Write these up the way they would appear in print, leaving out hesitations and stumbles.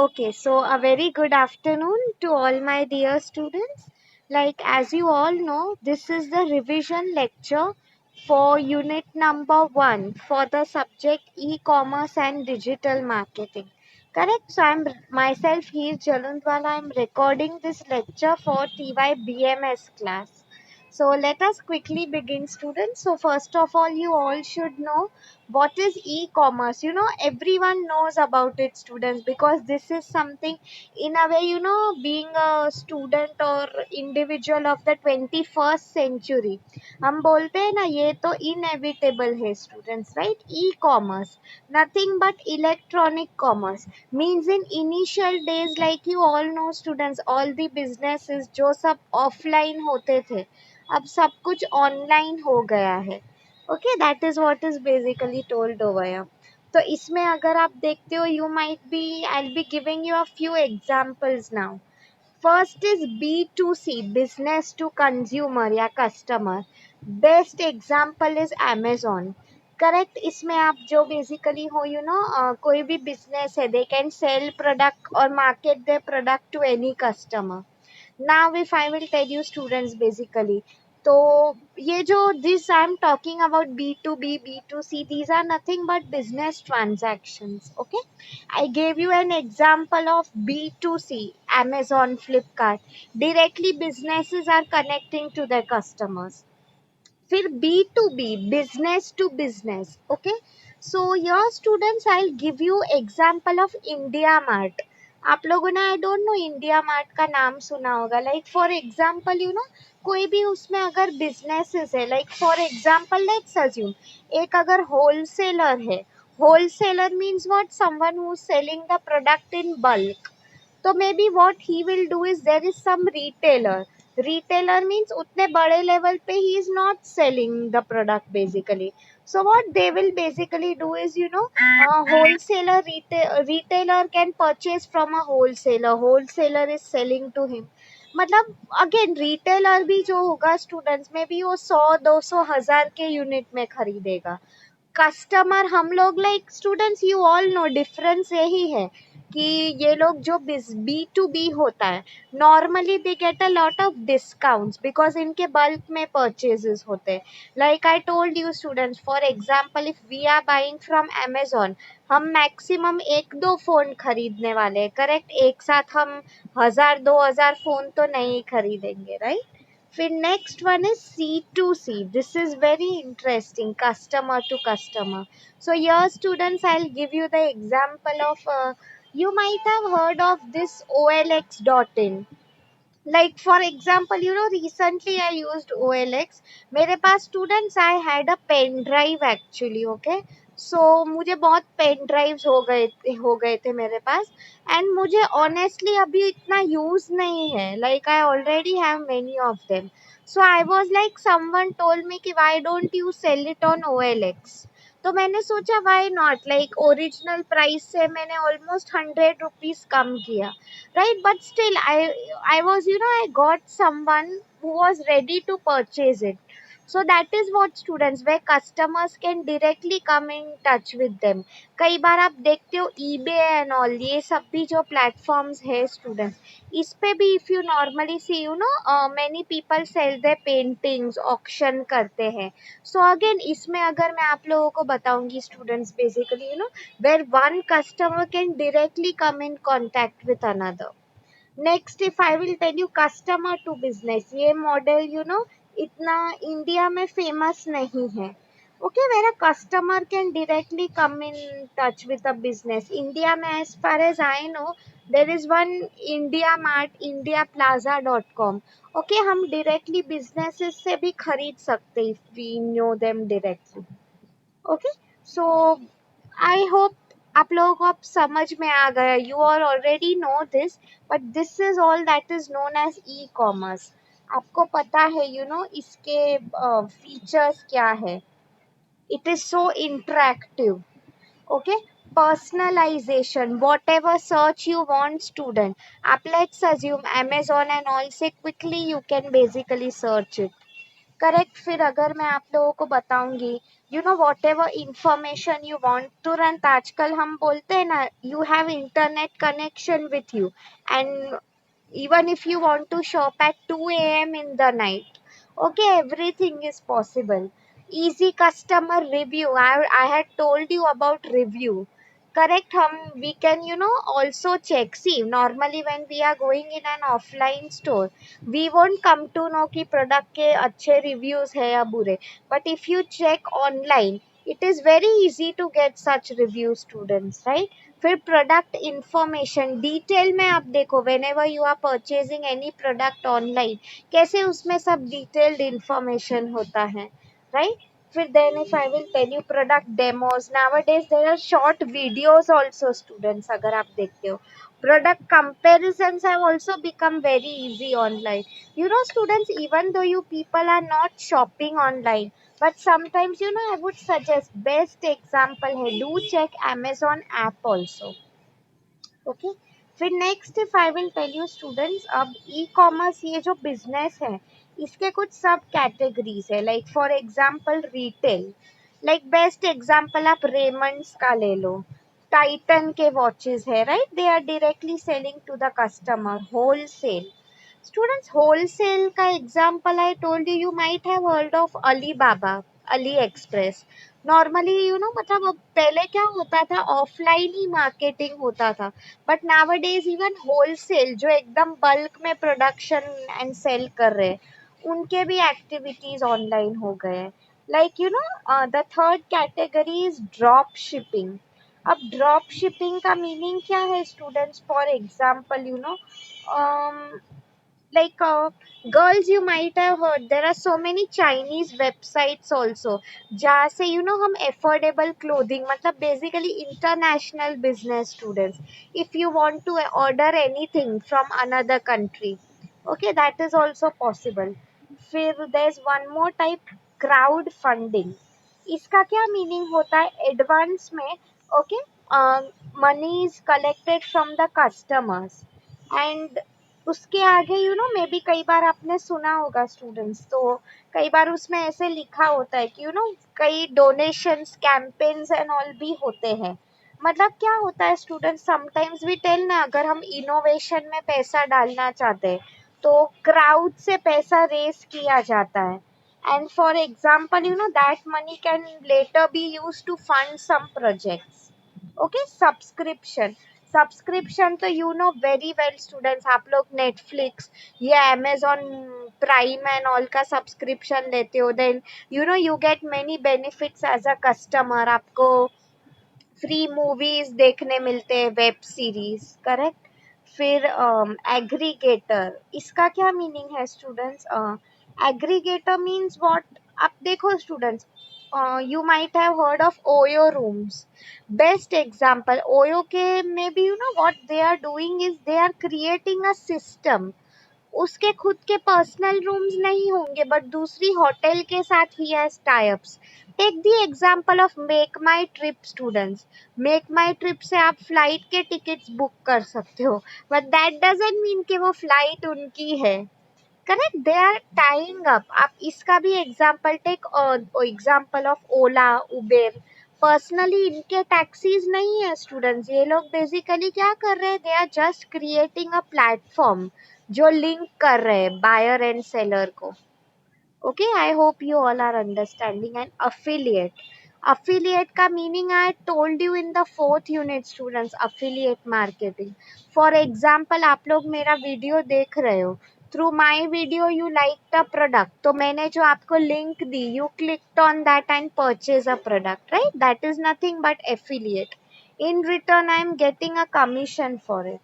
Okay, so a very good afternoon to all my dear students. Like, as you all know, this is the revision lecture for unit number 1 for the subject e-commerce and digital marketing. Correct? So, I'm myself here, Jalundwala. I'm recording this lecture for TY BMS class. So, let us quickly begin, students. So, first of all, you all should know what is e-commerce. Everyone knows about it, students, because this is something, in a way, being a student or individual of the 21st century, हम बोलते हैं ना, ये तो inevitable है, students, right? E-commerce, nothing but electronic commerce, means in initial days, like you all know, students, all the businesses जो सब offline होते थे, अब सब कुछ online हो गया है. Okay, that is what is basically told over here. तो इसमें अगर आप देखते हो, you might be I will be giving you a few examples now. First is B2C, business to consumer या customer. Best example is Amazon. Correct? इसमें आप जो बेसिकली हो, कोई भी बिजनेस है, दे कैन सेल प्रोडक्ट और market their product to any customer. Now if I will tell you, students, basically, तो ये जो this I am talking about B2B, B2C, these are nothing but business transactions. Okay, I gave you an example of B2C, Amazon, Flipkart. Directly businesses are connecting to their customers. फिर B2B, business to business. Okay, so your students, I'll give you example of India Mart. आप लोगों ने, I don't know, India mart का नाम सुना होगा. Like for example, कोई भी उसमें अगर बिजनेसेस है, like for example let's assume, एक अगर होलसेलर है. Wholesaler means what? Someone who selling the product in bulk. तो may be what he will do is, there is some retailer. Retailer means उतने बड़े लेवल पे he is not selling the product basically. So what they will basically do is, wholesaler, retailer can purchase from a wholesaler. Wholesaler is selling to him. मतलब again retailer भी जो होगा, students में भी वो 100-200 हजार के यूनिट में खरीदेगा. कस्टमर हम लोग, like students, you all know, difference यही है कि ये लोग जो B2B होता है, normally they get a lot of discounts because इनके बल्क में परचेजेस होते हैं. Like I told you, students, for example, if we are buying from Amazon, हम मैक्सिमम 1-2 फोन खरीदने वाले हैं. करेक्ट? एक साथ हम 1000-2000 फोन तो नहीं खरीदेंगे, राइट? फिर next one is C2C. This is very interesting, customer to customer. So here, students, I'll give you the example of, you might have heard of this OLX.in. Like for example, recently I used OLX. मेरे पास, students, I had a pen drive actually. Okay, so मुझे बहुत pen drives हो गए थे मेरे पास. And मुझे honestly अभी इतना यूज नहीं है. Like I already have many of them. So I was like, someone told me कि why don't you sell it on OLX. तो मैंने सोचा why not, like original price से मैंने ऑलमोस्ट 100 रुपीज कम किया, right? But still, I was, I got someone who was ready to purchase it. So that is what, students, where customers can directly come in touch with them. कई बार आप देखते हो eBay and all, ये सब भी जो platforms है, students, इस पे भी if you normally see, many people sell their paintings, auction करते हैं. So again, इसमें अगर मैं आप लोगों को बताऊंगी, students, basically, where one customer can directly come in contact with another. Next, if I will tell you customer to business, ये मॉडल, इतना इंडिया में फेमस नहीं है. Okay, where a customer can directly come in touch with a business. India में, as far as I know, there is one India Mart, indiaplaza.com. Okay, हम directly businesses से भी खरीद सकते if we know them directly. Okay, so I hope आप लोगों को अब समझ में आ गया. You are already know this, but this is all that is known as e commerce. आपको पता है, इसके फीचर्स क्या है. It is so interactive. Okay, personalization, whatever search you want, student, आप let's assume Amazon and all से quickly you can basically search it. Correct? फिर अगर मैं आप लोगों को बताऊंगी, whatever information you want तुरंत आजकल हम बोलते हैं ना, you have internet connection with you, and even if you want to shop at 2 a.m. in the night, okay, everything is possible. Easy customer review, I had told you about review, correct? We can also check. See, normally when we are going in an offline store, we won't come to know कि product के अच्छे reviews है या बुरे, but if you check online, it is very easy to get such reviews, students, right? फिर product information detail में आप देखो, whenever you are purchasing any product online, कैसे उसमें सब डिटेल्ड इंफॉर्मेशन होता है, राइट? फिर then if I will tell you product demos, nowadays there are short videos also, students, अगर आप देखते हो product comparisons have also become very easy online. Students, even though you people are not shopping online, but sometimes I would suggest, best example hai, do check Amazon app also. Okay, फिर next if I will tell you students, अब e commerce ये जो business है, इसके कुछ सब categories है, like for example retail, like best example आप रेमंड्स का ले लो, टाइटन के वॉचेस है, right? They are directly selling to the customer, wholesale. Students, wholesale का example I told you, you might have heard of Alibaba, AliExpress. Normally, मतलब अब पहले क्या होता था, ऑफलाइन ही मार्केटिंग होता था, बट नाउअडेज इवन होलसेल जो एकदम बल्क में प्रोडक्शन एंड सेल कर रहे हैं, उनके भी एक्टिविटीज ऑनलाइन हो गए हैं. Like the third category is drop shipping. अब ड्रॉप शिपिंग का मीनिंग क्या है, students? For example like girls, you might have heard there are so many Chinese websites also जहाँ से हम affordable clothing, मतलब basically international business, students, if you want to order anything from another country, okay, that is also possible. फिर there's one more type, crowd funding. इसका क्या meaning होता है, advance में, okay, money is collected from the customers, and उसके आगे may be कई बार आपने सुना होगा, स्टूडेंट्स, तो कई बार उसमें ऐसे लिखा होता है कि कई डोनेशंस, कैंपेन्स एंड ऑल भी होते हैं. मतलब क्या होता है, स्टूडेंट्स, समटाइम्स वी टेल ना, अगर हम इनोवेशन में पैसा डालना चाहते हैं, तो क्राउड से पैसा रेस किया जाता है, and for example that money can later be used to fund some projects. Okay, subscription तो वेरी वेल, स्टूडेंट्स, आप लोग नेटफ्लिक्स या अमेजॉन प्राइम एंड ऑल का सब्सक्रिप्शन लेते हो, then you get many benefits as a customer. आपको free movies देखने मिलते हैं, वेब सीरीज, करेक्ट? फिर एग्रीगेटर, इसका क्या मीनिंग है, स्टूडेंट्स? Aggregator means what? आप देखो, students, you might have heard of Oyo rooms. Best example, Oyo के में भी what they are doing is they are creating a system. उसके खुद के पर्सनल रूम्स नहीं होंगे, बट दूसरी होटल के साथ ही has types. Take the example of Make My Trip, students. Make My Trip से आप फ्लाइट के टिकट्स बुक कर सकते हो, बट दैट डजंट मीन कि वो फ्लाइट उनकी है, correct? They are tying up. आप इसका भी example take, example of Ola, Uber. Personally इनके टैक्सीज नहीं है, स्टूडेंट्स, ये लोग बेसिकली क्या कर रहे हैं, they are just creating a platform जो लिंक कर रहे हैं बायर एंड सेलर को. Okay, I hope you all are understanding. And affiliate का meaning I told you in the fourth unit, students. Affiliate marketing, for example, आप लोग मेरा video देख रहे हो, through my video you like the product, तो मैंने जो आपको लिंक दी, you clicked on that and purchase a product, right? That is nothing but affiliate. In return, I am getting a commission for it.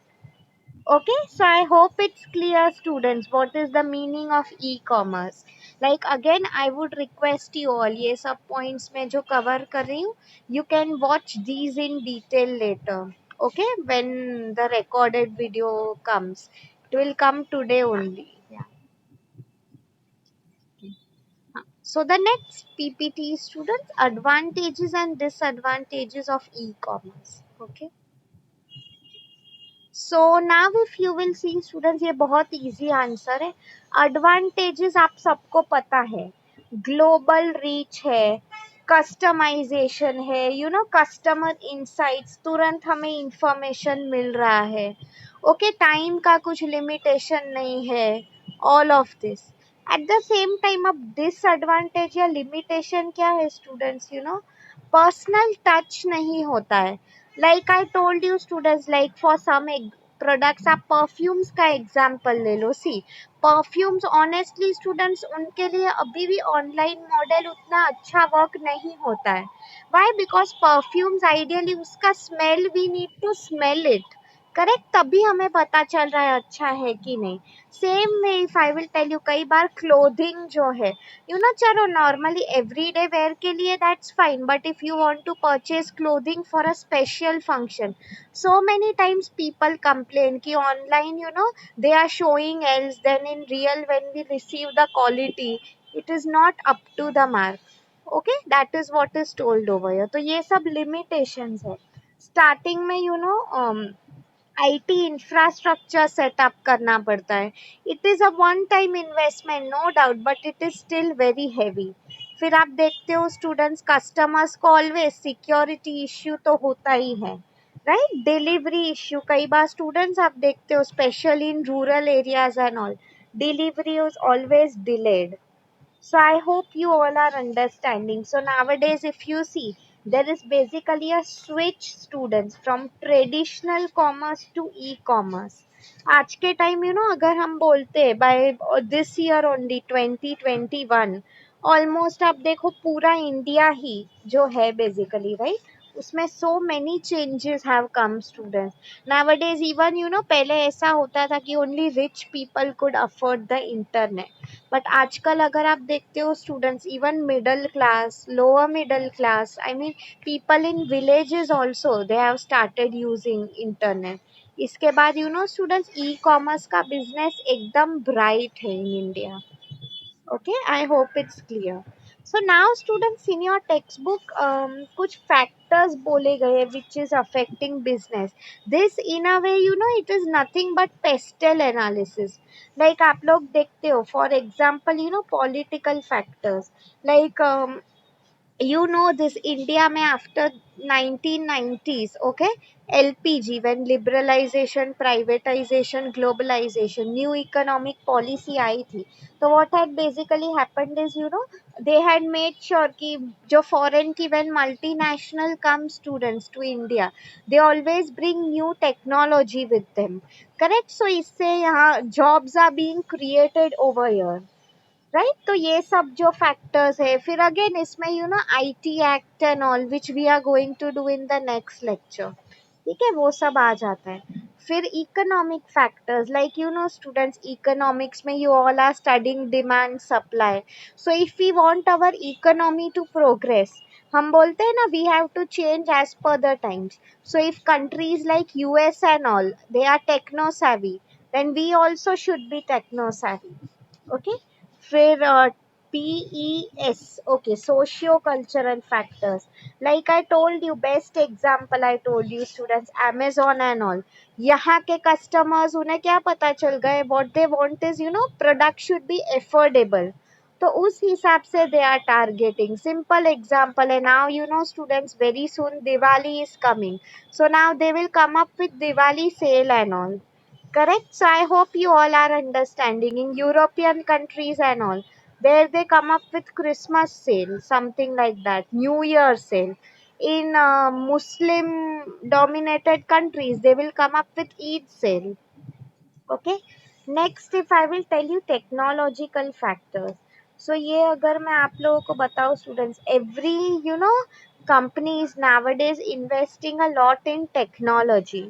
Okay, so I hope it's clear, students, what is the meaning of e-commerce. Like again, I would request you all, ये सब points मैं जो cover कर रही हूँ, you can watch these in detail later. Okay, when the recorded video comes, it will come today only. Yeah. So the next PPT, students, advantages and disadvantages of e-commerce. Okay. So now if you will see, students, ये बहुत easy answer है. Advantages आप सबको पता है, global reach है, customization है, customer insights, तुरंत हमें इंफॉर्मेशन मिल रहा है। ओके, टाइम का कुछ लिमिटेशन नहीं है, all of this. At the same time अब डिसएडवांटेज या लिमिटेशन क्या है स्टूडेंट्स, पर्सनल टच नहीं होता है। Like I told you students, like for some products, आप परफ्यूम्स का एग्जांपल ले लो। सी, परफ्यूम्स ऑनेस्टली स्टूडेंट्स, उनके लिए अभी भी ऑनलाइन मॉडल उतना अच्छा वर्क नहीं होता है। व्हाई? बिकॉज परफ्यूम्स आइडियली उसका smell, we need to smell it, correct, तभी हमें पता चल रहा है अच्छा है कि नहीं। Same way if I will tell you, कई बार क्लोथिंग जो है, चलो नॉर्मली एवरीडे वेयर के लिए that's fine, but if you want to purchase clothing for a special function, so many times people complain कि online, they are showing else, then in real when we receive the quality, it is not up to the mark। okay, that is what is told over here। तो ये सब limitations है। starting में IT infrastructure setup करना पड़ता है। It is a one time investment, no doubt, but it is still very heavy. फिर आप देखते हो स्टूडेंट्स, कस्टमर्स को ऑलवेज सिक्योरिटी इश्यू तो होता ही है, राइट। डिलीवरी इश्यू, कई बार स्टूडेंट्स आप देखते हो specially in rural areas and all, delivery is always delayed. So I hope you all are understanding. So nowadays, if you see, there is basically a switch students from traditional commerce to e-commerce. आज के time अगर हम बोलते हैं by this year only 2021, almost आप देखो पूरा India ही जो है बेसिकली, राइट, उसमें so many changes have come students. Nowadays even पहले ऐसा होता था कि only rich people could afford the internet, but आजकल अगर आप देखते हो students, even middle class, lower middle class, I mean people in villages also, they have started using internet. इसके बाद स्टूडेंट्स, ई कॉमर्स का बिजनेस एकदम ब्राइट है in India. Okay, I hope it's clear. So now students, in your textbook कुछ factors बोले गए which is affecting business. This in a way it is nothing but pestle analysis. Like आप लोग देखते हो, for example political factors, like this India में after 1990s, okay, LPG, when liberalization, privatization, globalization, new economic policy आई थी, तो what had basically happened is they had made sure कि जो foreign की when multinational come students to India, they always bring new technology with them, correct। so इससे यहाँ jobs are being created over here, right. तो ये सब जो factors है, फिर अगेन इसमें IT act and all which we are going to do in the next lecture, ठीक है, वो सब आ जाता है। फिर economic factors, like students, economics में you all are studying demand supply. So if we want our economy to progress, हम बोलते हैं ना, we have to change as per the times. So if countries like US and all, they are techno savvy, then we also should be techno savvy, okay। फिर PES, okay, socio cultural factors, like I told you, best example I told you students, Amazon and all, यहाँ के customers उन्हें क्या पता चल गए, what they want is product should be affordable, तो उस हिसाब से they are targeting। Simple example है, now students, very soon Diwali is coming, so now they will come up with Diwali sale and all, correct। so I hope you all are understanding. In European countries and all, there they come up with Christmas sale, something like that, New Year sale. In Muslim dominated countries, they will come up with Eid sale, okay। next if I will tell you technological factors, so ये अगर मैं आप लोगों को बताऊं students, every company is nowadays investing a lot in technology,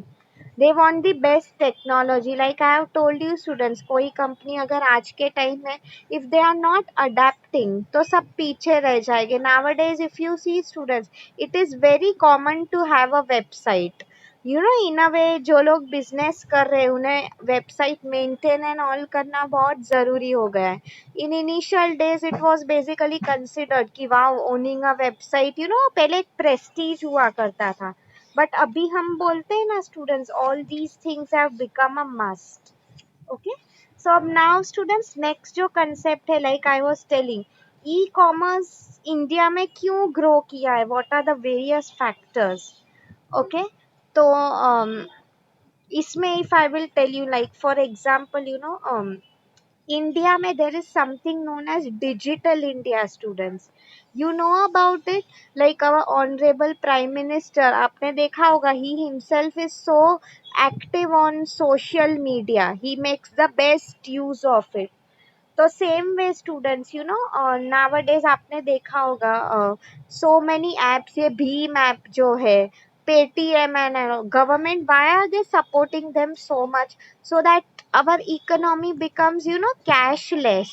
they want the best technology। like I have told you students, कोई company अगर आज के टाइम में if they are not adapting, तो सब पीछे रह जाएंगे। nowadays if you see students, it is very common to have a website, in a way जो लोग बिजनेस कर रहे हैं उन्हें वेबसाइट मेंटेन एंड ऑल करना बहुत ज़रूरी हो गया है। In initial days it was basically considered कि वाओ, ओनिंग अ वेबसाइट पहले एक प्रेस्टीज हुआ करता था, बट अभी हम बोलते हैं ना students, all these things have become a must, okay. So अब नाउ स्टूडेंट्स, नेक्स्ट जो कंसेप्ट है, like I was telling, e commerce India में क्यों ग्रो किया है, what are the various factors. Okay, तो इसमें if I will tell you, like for example India mein there is something known as Digital India, students. You know about it? Like our honorable Prime Minister, आपने देखा होगा, he himself is so active on social media. He makes the best use of it. तो same way students nowadays आपने देखा होगा so many apps, ये Bhim app जो है, Paytm and government, why are they supporting them so much? So that our economy becomes cashless,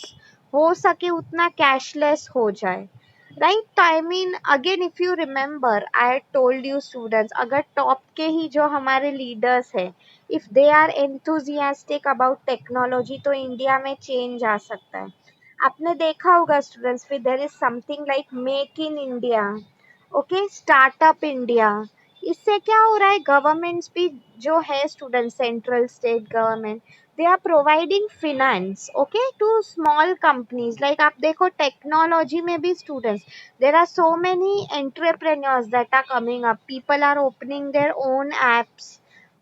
हो सके उतना cashless हो जाए, राइट. तो I mean again if you remember, I told you students, अगर टॉप के ही जो हमारे लीडर्स है, if they are enthusiastic about technology, तो इंडिया में चेंज आ सकता है. आपने देखा होगा स्टूडेंट्स, फिर there is something like make in India, okay, startup India. इससे क्या हो रहा है, गवर्नमेंट्स भी जो है student, central state government, they are providing finance, okay, to small companies. Like आप देखो टेक्नोलॉजी में भी students, there are so many entrepreneurs that are coming up, people are opening their own apps,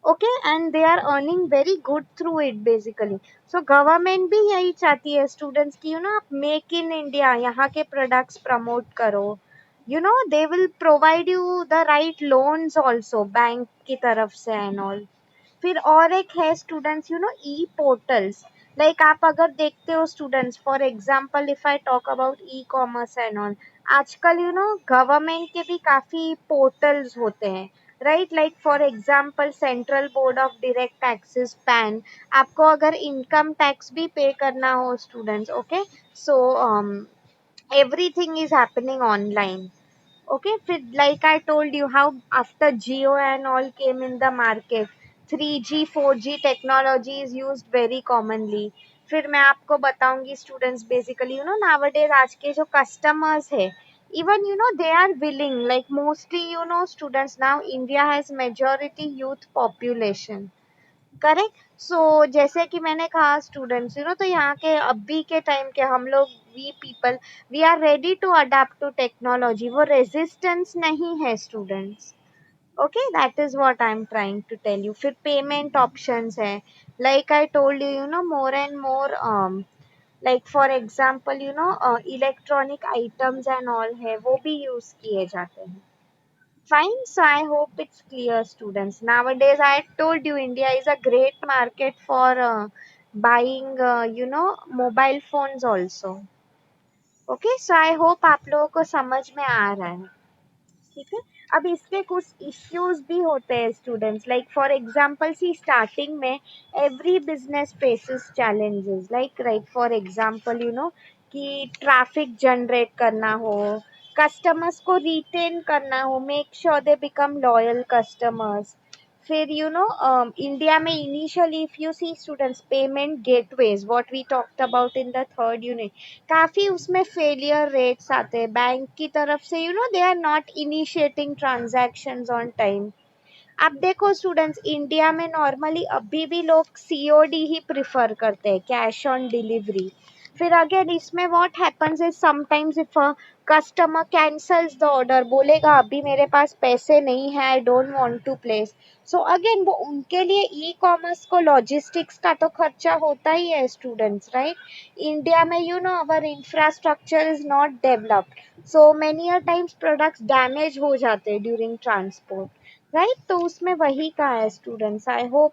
okay, and they are earning very good through it basically. So government भी यही चाहती है students की, आप मेक इन इंडिया, यहाँ के products promote करो, they will provide you the right loans also bank की तरफ से and all. फिर और एक है स्टूडेंट्स, ई पोर्टल्स. लाइक आप अगर देखते हो students, for example if I talk about e commerce and all, आजकल गवर्नमेंट के भी काफी पोर्टल्स होते हैं, right. Like for example central board of direct taxes, pan. आपको अगर इनकम टैक्स भी पे करना हो students, okay, so everything is happening online. Okay, like I told you how after Geo and all came in the market, 3G 4G technology is used very commonly. फिर मैं आपको बताऊंगी स्टूडेंट्स, बेसिकली nowadays आज के जो customers है, even they are willing, like mostly students, now India has majority youth population, correct. So जैसे कि मैंने कहा स्टूडेंट्स, तो यहाँ के अभी के टाइम के हम लोग, we people, we are ready to adapt to technology, वो रेजिस्टेंस नहीं है students. Okay, that is what I am trying to tell you. फिर पेमेंट ऑप्शंस है, like I told you, more and more, like for example electronic items and all है, वो भी use किए जाते हैं. Fine, so I hope it's clear, students. Nowadays, I told you India is a great market for buying, mobile phones also. Okay, so I hope आप लोगों को समझ में आ रहा है. ठीक है. अब इसके कुछ इश्यूज भी होते हैं students, like for example see starting में every business faces challenges, like right for example कि ट्रैफिक जनरेट करना हो, कस्टमर्स को रिटेन करना हो, make sure they become loyal customers. फिर इंडिया में initially if you see students, payment gateways, what we talked about in the third unit, काफी उसमें फेलियर रेट्स आते हैं बैंक की तरफ से, they are not initiating transactions on time. अब देखो स्टूडेंट्स, इंडिया में नॉर्मली अभी भी लोग सीओडी ही प्रिफर करते हैं, कैश ऑन डिलीवरी. फिर अगेन इसमें what happens is, sometimes if a customer cancels the order, बोलेगा अभी मेरे पास पैसे नहीं है, I don't want to place. So again वो उनके लिए ई कॉमर्स को लॉजिस्टिक्स का तो खर्चा होता ही है स्टूडेंट्स, राइट. इंडिया में our infrastructure is not developed, so many a times products damage हो जाते हैं ड्यूरिंग ट्रांसपोर्ट, राइट. तो उसमें वही का है स्टूडेंट्स. आई होप,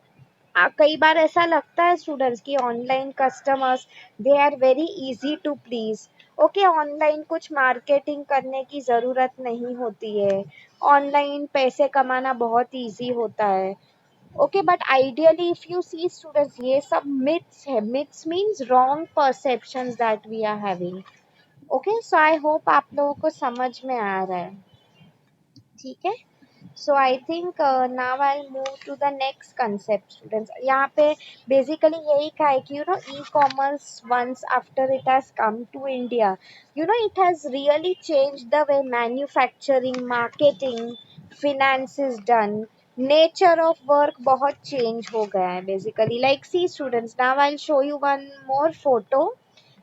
कई बार ऐसा लगता है स्टूडेंट्स कि online customers, they are very easy to please. Okay, online कुछ मार्केटिंग करने की ज़रूरत नहीं होती है, ऑनलाइन पैसे कमाना बहुत इजी होता है. Okay, but ideally if you see students, ये सब मिथ्स है. Myths means wrong perceptions that we are having. Okay, so I hope आप लोगों को समझ में आ रहा है. ठीक है. So I think now I'll move to the next concept, students. यहाँ पे basically यही कहा है कि e-commerce once after it has come to India, it has really changed the way manufacturing, marketing, finance is done. Nature of work बहुत change हो गया है basically. Like see students, now I'll show you one more photo.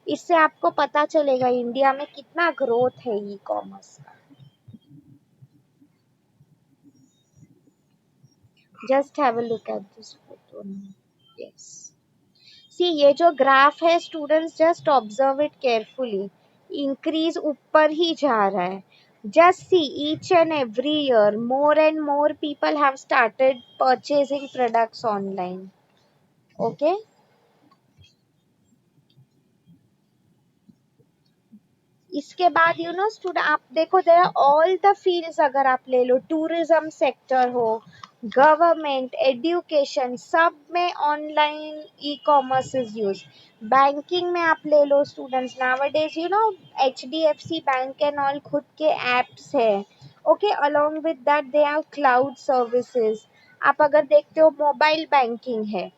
इससे आपको पता चलेगा India में कितना ग्रोथ है ई कॉमर्स का. Just have a look at this photo. Yes, see ये जो ग्राफ है students, just observe it carefully. Increase ऊपर ही जा रहा है. Just see, each and every year more and more people have started purchasing products online. Okay. इसके बाद स्टूडेंट आप देखो, there are all the fields. अगर आप ले लो, टूरिज्म सेक्टर हो, गवर्नमेंट, एजुकेशन, सब में online e commerce is use. Banking में आप ले लो students, nowadays HDFC bank and all खुद के एप्स है. Okay, along with that they have cloud services. आप अगर देखते हो मोबाइल बैंकिंग है.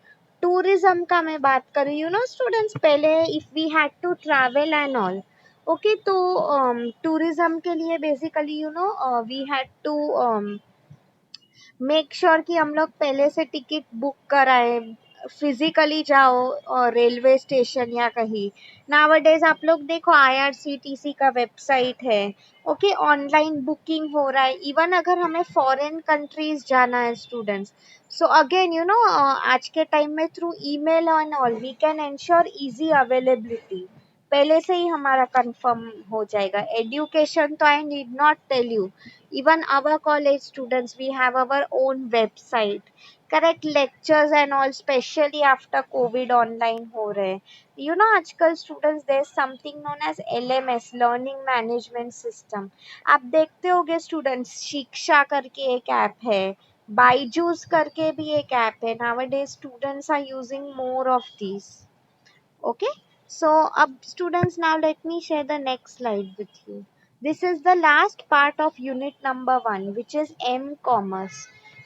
टूरिज्म का मैं बात करूँ, स्टूडेंट्स, पहले if we had to travel and all. Okay, तो टूरिज्म के लिए basically we had to make sure कि हम लोग पहले से टिकट बुक कराए, फिजिकली जाओ और रेलवे स्टेशन या कहीं. नाउअडेज आप लोग देखो, IRCTC का वेबसाइट है. ओके, ऑनलाइन बुकिंग हो रहा है. इवन अगर हमें फॉरेन कंट्रीज जाना है स्टूडेंट्स, सो अगेन आज के टाइम में through email and all we can ensure easy availability. पहले से ही हमारा कंफर्म हो जाएगा. एजुकेशन तो I need not tell you. Even our college students, we have our own website. Correct, lectures and all, especially after COVID online हो रहे. आजकल students, there's something known as LMS, Learning Management System. आप देखते होगे students, शिक्षा करके एक app है, बाईजूस करके भी एक ऐप है. Nowadays students are using more of these. Okay, so students, now let me share the next slide with you. This is the last part of unit number 1, which is M commerce.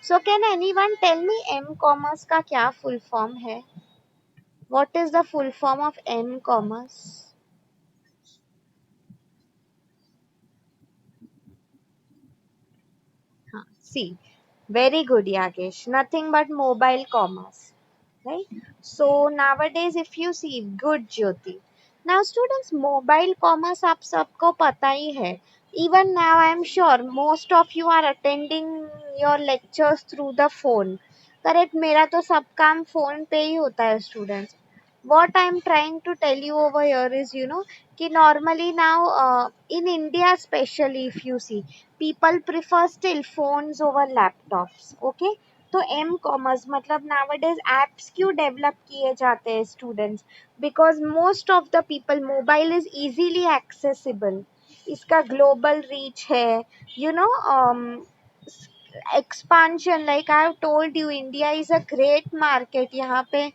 So can anyone tell me M commerce का क्या full form है? What is the full form of M commerce? See, very good, Yagesh. Nothing but mobile commerce, right? So nowadays, if you see, good, Jyoti. Now, students, mobile commerce आप सबको पता ही है. Even now, I am sure most of you are attending your lectures through the phone. Correct? मेरा तो सब काम phone पे ही होता है, students. What I am trying to tell you over here is, कि normally now in India, especially if you see, people prefer still phones over laptops. Okay, तो M commerce मतलब nowadays apps क्यों develop किए जाते हैं students? Because most of the people, mobile is easily accessible. इसका global reach है, expansion, like I have told you, India is a great market. यहाँ पे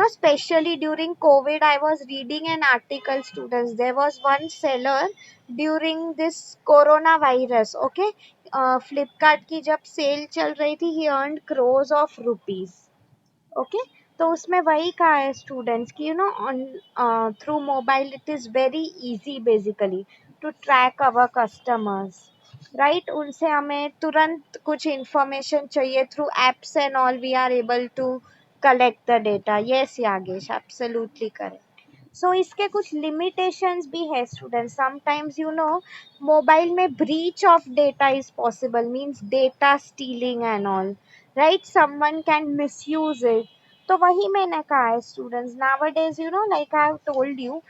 especially during COVID, I was reading an article, students. There was one seller during this coronavirus. Okay, Flipkart की जब cell चल रही थी, he earned crores of rupees. Okay, तो उसमें वही कहा है स्टूडेंट्स कि on through mobile it is very easy basically to track our customers, right. उनसे हमें तुरंत कुछ इंफॉर्मेशन चाहिए, through apps and all we are able to collect the data. Yes Yagesh, absolutely correct. So इसके कुछ लिमिटेशंस भी है स्टूडेंट्स. समटाइम्स मोबाइल में breach of data is possible, means data stealing and all, right. Someone can misuse it. तो वही मैंने कहा है students, nowadays like I have told you,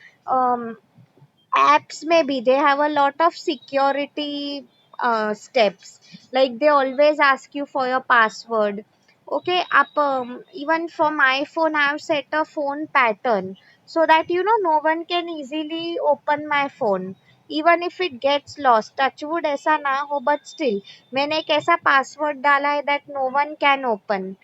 apps maybe they have a lot of security steps, like they always ask you for your password. Okay, up even for my phone I have set a phone pattern so that no one can easily open my phone. Even if it gets lost, touchwood ऐसा ना हो, but still मैंने एक ऐसा password डाला है that no one can open.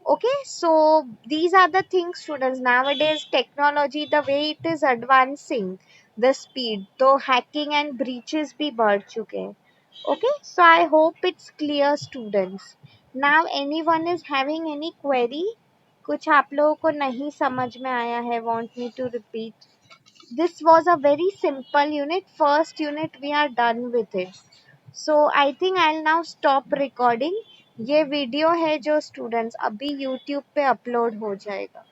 Okay, so these are the things, students. Nowadays technology, the way it is advancing, the speed, तो hacking and breaches भी बढ़ चुके हैं. Okay, so I hope it's clear, students. Now anyone is having any query? कुछ आप लोगों को नहीं समझ में आया है, want me to repeat? This was a very simple unit. First unit we are done with it. So I think I'll now stop recording. ये वीडियो है जो स्टूडेंट्स अभी यूट्यूब पे अपलोड हो जाएगा.